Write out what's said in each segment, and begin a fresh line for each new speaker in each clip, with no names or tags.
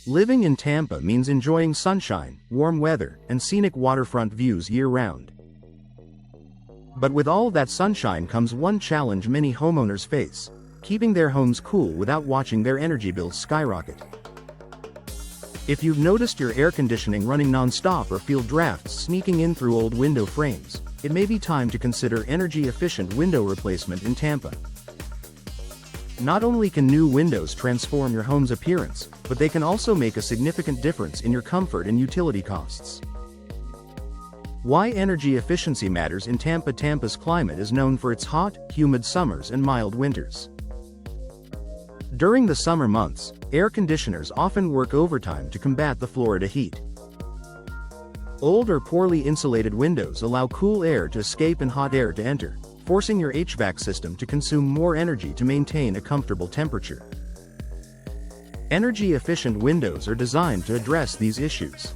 Living in Tampa means enjoying sunshine, warm weather, and scenic waterfront views year-round. But with all that sunshine comes one challenge many homeowners face: keeping their homes cool without watching their energy bills skyrocket. If you've noticed your air conditioning running non-stop or feel drafts sneaking in through old window frames, it may be time to consider energy-efficient window replacement in Tampa. Not only can new windows transform your home's appearance, but they can also make a significant difference in your comfort and utility costs. Why energy efficiency matters in Tampa. Tampa's climate is known for its hot, humid summers and mild winters. During the summer months, air conditioners often work overtime to combat the Florida heat. Old or poorly insulated windows allow cool air to escape and hot air to enter, forcing your HVAC system to consume more energy to maintain a comfortable temperature. Energy-efficient windows are designed to address these issues.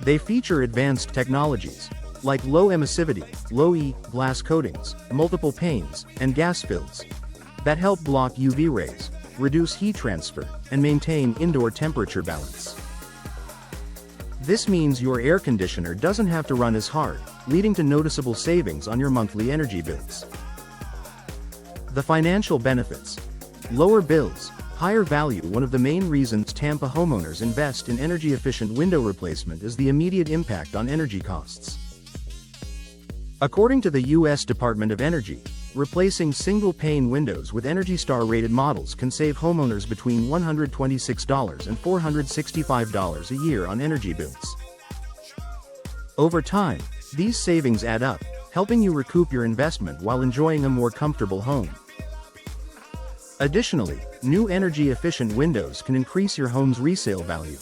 They feature advanced technologies, like low emissivity, low-E glass coatings, multiple panes, and gas fills, that help block UV rays, reduce heat transfer, and maintain indoor temperature balance. This means your air conditioner doesn't have to run as hard, leading to noticeable savings on your monthly energy bills. The financial benefits: lower bills, higher value. One of the main reasons Tampa homeowners invest in energy-efficient window replacement is the immediate impact on energy costs. According to the U.S. Department of Energy, replacing single-pane windows with Energy Star-rated models can save homeowners between $126 and $465 a year on energy bills. Over time, these savings add up, helping you recoup your investment while enjoying a more comfortable home. Additionally, new energy-efficient windows can increase your home's resale value.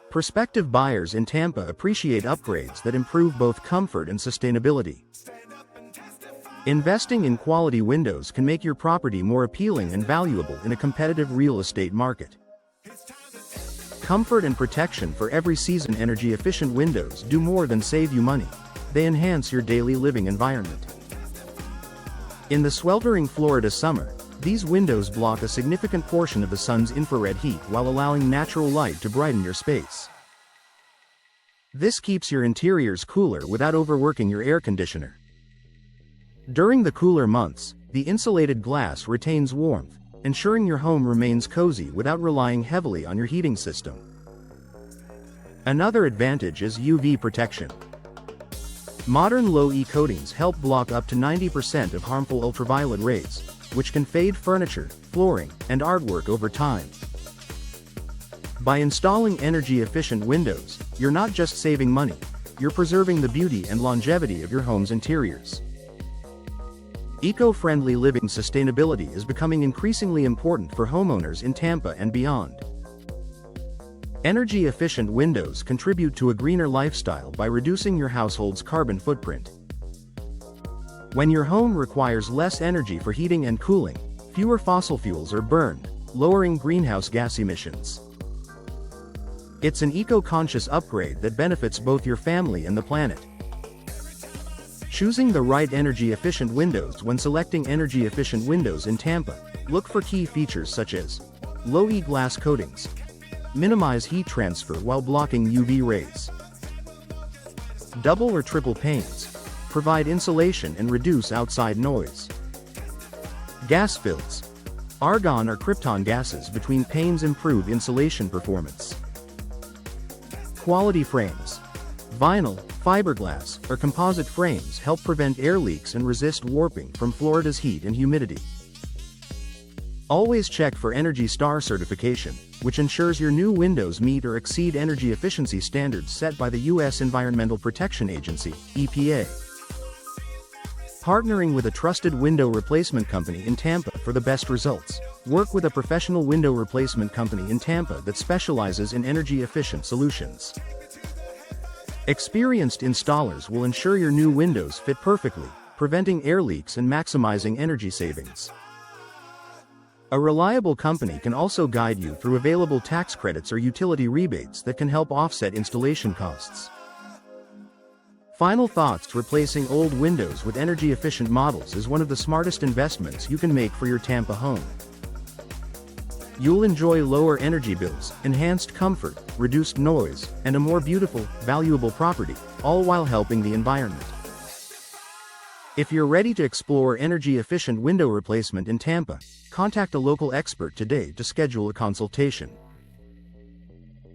Prospective buyers in Tampa appreciate upgrades that improve both comfort and sustainability. Investing in quality windows can make your property more appealing and valuable in a competitive real estate market. Comfort and protection for every season. Energy-efficient windows do more than save you money. They enhance your daily living environment. In the sweltering Florida summer, these windows block a significant portion of the sun's infrared heat while allowing natural light to brighten your space. This keeps your interiors cooler without overworking your air conditioner. During the cooler months, the insulated glass retains warmth, ensuring your home remains cozy without relying heavily on your heating system. Another advantage is UV protection. Modern low-E coatings help block up to 90% of harmful ultraviolet rays, which can fade furniture, flooring, and artwork over time. By installing energy-efficient windows, you're not just saving money, you're preserving the beauty and longevity of your home's interiors. Eco-friendly living. Sustainability is becoming increasingly important for homeowners in Tampa and beyond. Energy-efficient windows contribute to a greener lifestyle by reducing your household's carbon footprint. When your home requires less energy for heating and cooling, fewer fossil fuels are burned, lowering greenhouse gas emissions. It's an eco-conscious upgrade that benefits both your family and the planet. Choosing the right energy-efficient windows. When selecting energy-efficient windows in Tampa, look for key features such as low-E glass coatings, minimize heat transfer while blocking UV rays, double or triple panes, provide insulation and reduce outside noise, gas fills, argon or krypton gases between panes improve insulation performance, quality frames, vinyl, fiberglass, or composite frames help prevent air leaks and resist warping from Florida's heat and humidity. Always check for Energy Star certification, which ensures your new windows meet or exceed energy efficiency standards set by the U.S. Environmental Protection Agency, EPA. Partnering with a trusted window replacement company in Tampa for the best results. Work with a professional window replacement company in Tampa that specializes in energy-efficient solutions. Experienced installers will ensure your new windows fit perfectly, preventing air leaks and maximizing energy savings. A reliable company can also guide you through available tax credits or utility rebates that can help offset installation costs. Final thoughts: replacing old windows with energy-efficient models is one of the smartest investments you can make for your Tampa home. You'll enjoy lower energy bills, enhanced comfort, reduced noise, and a more beautiful, valuable property, all while helping the environment. If you're ready to explore energy-efficient window replacement in Tampa, contact a local expert today to schedule a consultation.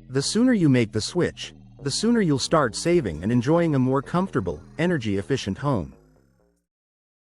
The sooner you make the switch, the sooner you'll start saving and enjoying a more comfortable, energy-efficient home.